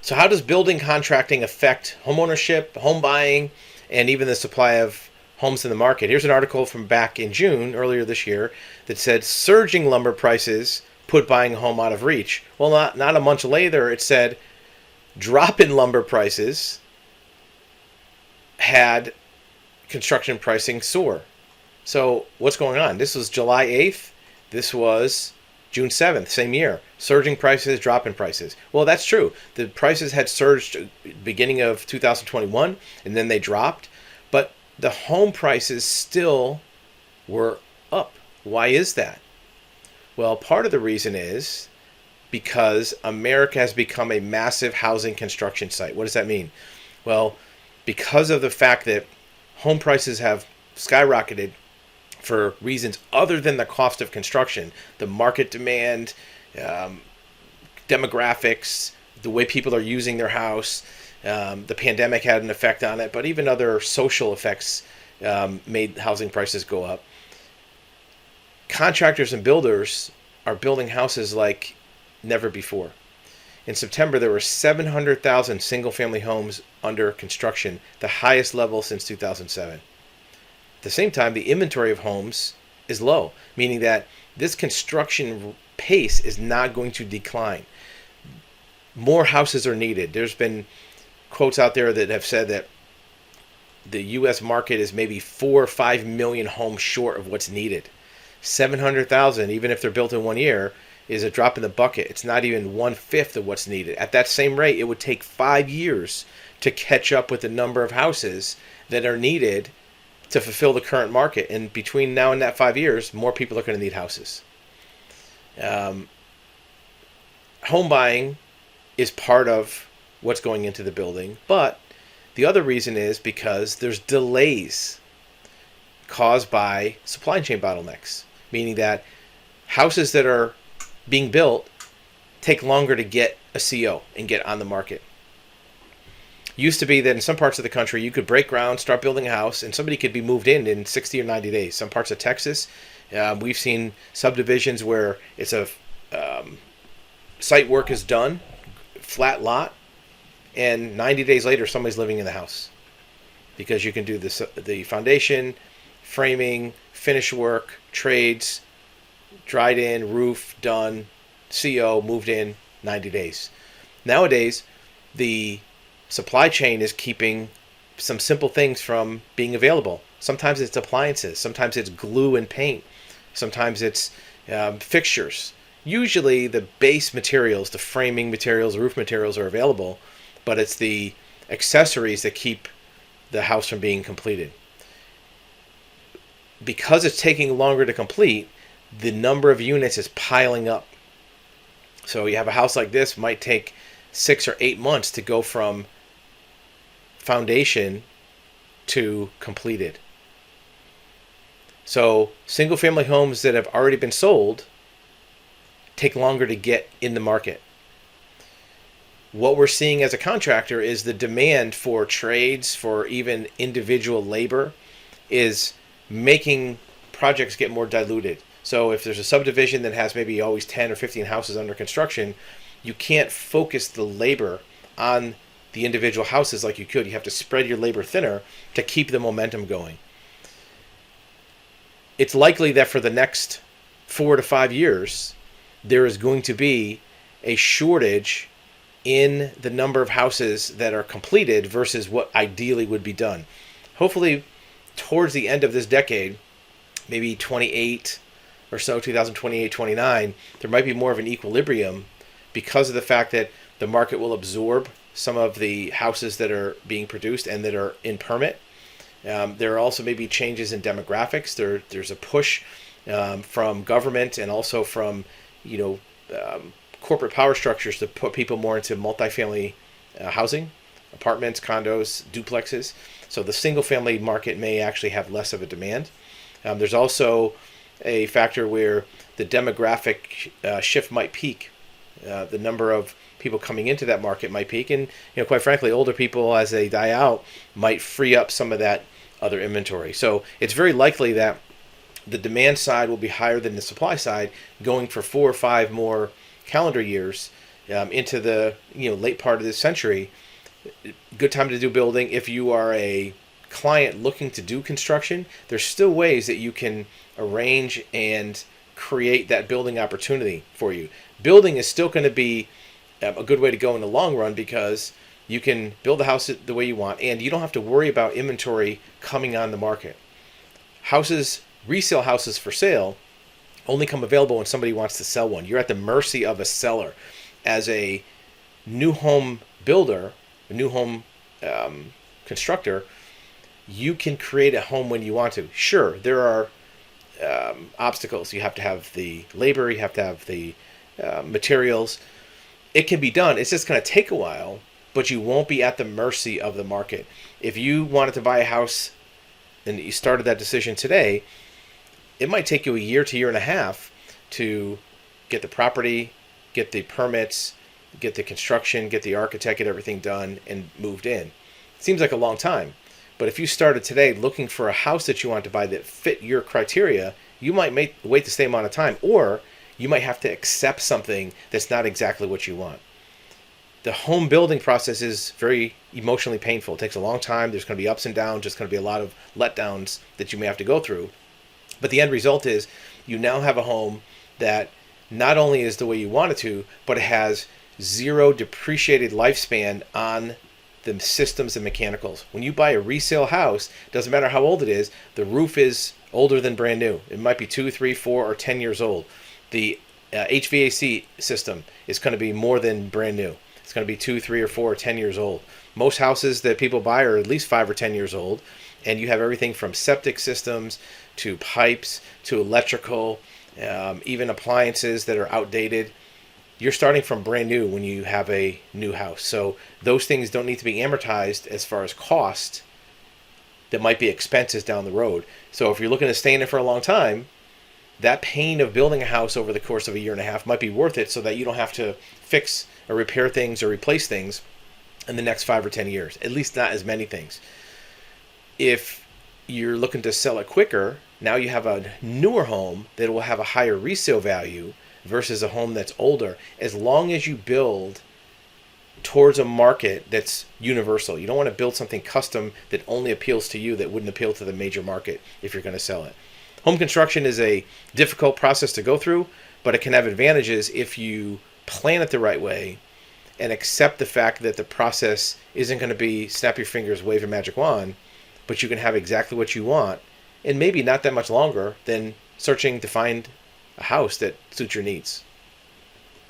So how does building contracting affect homeownership, home buying, and even the supply of homes in the market? Here's an article from back in June, earlier this year, that said surging lumber prices put buying a home out of reach. Well, not a month later, it said drop in lumber prices had construction pricing soar. So what's going on? This was July 8th. This was June 7th, same year. Surging prices, dropping prices. Well, that's true. The prices had surged beginning of 2021, and then they dropped. But the home prices still were up. Why is that? Well, part of the reason is because America has become a massive housing construction site. What does that mean? Well, because of the fact that home prices have skyrocketed for reasons other than the cost of construction, the market demand, demographics, the way people are using their house, the pandemic had an effect on it, but even other social effects made housing prices go up. Contractors and builders are building houses like never before. In September, there were 700,000 single-family homes under construction, the highest level since 2007. At the same time, the inventory of homes is low, meaning that this construction pace is not going to decline. More houses are needed. There's been quotes out there that have said that the U.S. market is maybe 4 or 5 million homes short of what's needed. 700,000, even if they're built in 1 year, is a drop in the bucket. It's not even 1/5 of what's needed. At that same rate, it would take 5 years to catch up with the number of houses that are needed to fulfill the current market. And between now and that 5 years, more people are going to need houses. Home buying is part of what's going into the building, but the other reason is because there's delays caused by supply chain bottlenecks, meaning that houses that are being built take longer to get a CO and get on the market. Used to be that in some parts of the country you could break ground, start building a house, and somebody could be moved in 60 or 90 days. Some parts of Texas, we've seen subdivisions where it's a site work is done, flat lot, and 90 days later somebody's living in the house because you can do the foundation, framing, finish work, trades, dried in, roof, done, CO, moved in, 90 days. Nowadays, the supply chain is keeping some simple things from being available. Sometimes it's appliances. Sometimes it's glue and paint. Sometimes it's fixtures. Usually the base materials, the framing materials, roof materials are available, but it's the accessories that keep the house from being completed. Because it's taking longer to complete, the number of units is piling up. So you have a house like this, might take 6 or 8 months to go from foundation to completed. So single family homes that have already been sold take longer to get in the market. What we're seeing as a contractor is the demand for trades, for even individual labor, is making projects get more diluted. So if there's a subdivision that has maybe always 10 or 15 houses under construction, you can't focus the labor on the individual houses like you could. You have to spread your labor thinner to keep the momentum going. It's likely that for the next 4 to 5 years, there is going to be a shortage in the number of houses that are completed versus what ideally would be done. Hopefully, towards the end of this decade, maybe 28 or so, 2028, 29, there might be more of an equilibrium because of the fact that the market will absorb some of the houses that are being produced and that are in permit. There are also maybe changes in demographics. There's a push from government and also from corporate power structures to put people more into multifamily housing, apartments, condos, duplexes. So the single family market may actually have less of a demand. There's also a factor where the demographic shift might peak. The number of people coming into that market might peak, and quite frankly, older people, as they die out, might free up some of that other inventory. So it's very likely that the demand side will be higher than the supply side, going for 4 or 5 more calendar years into the late part of this century. Good time to do building. If you are a client looking to do construction, there's still ways that you can arrange and create that building opportunity for you. Building is still going to be a good way to go in the long run, because you can build the house the way you want, and you don't have to worry about inventory coming on the market. Resale houses for sale, only come available when somebody wants to sell one. You're at the mercy of a seller. As a new home builder, a new home constructor, you can create a home when you want to. Sure, there are obstacles. You have to have the labor, you have to have the materials. It can be done. It's just going to take a while, but you won't be at the mercy of the market. If you wanted to buy a house and you started that decision today, it might take you a year to year and a half to get the property, get the permits, get the construction, get the architect, get everything done and moved in. It seems like a long time. But if you started today looking for a house that you want to buy that fit your criteria, you might wait the same amount of time, or you might have to accept something that's not exactly what you want. The home building process is very emotionally painful. It takes a long time. There's going to be ups and downs. There's going to be a lot of letdowns that you may have to go through. But the end result is you now have a home that not only is the way you want it to, but it has zero depreciated lifespan on the systems and mechanicals. When you buy a resale house, doesn't matter how old it is, the roof is older than brand new. It might be 2, 3, 4, or 10 years old. The HVAC system is going to be more than brand new. It's going to be 2, 3, or 4, or 10 years old. Most houses that people buy are at least 5 or 10 years old, and you have everything from septic systems to pipes to electrical, even appliances that are outdated. You're starting from brand new when you have a new house. So those things don't need to be amortized as far as cost. That might be expenses down the road. So if you're looking to stay in it for a long time, that pain of building a house over the course of a year and a half might be worth it, so that you don't have to fix or repair things or replace things in the next 5 or 10 years. At least not as many things. If you're looking to sell it quicker, now you have a newer home that will have a higher resale value versus a home that's older, as long as you build towards a market that's universal. You don't want to build something custom that only appeals to you, that wouldn't appeal to the major market if you're going to sell it. Home construction is a difficult process to go through, but it can have advantages if you plan it the right way and accept the fact that the process isn't going to be snap your fingers, wave a magic wand, but you can have exactly what you want, and maybe not that much longer than searching to find a house that suits your needs.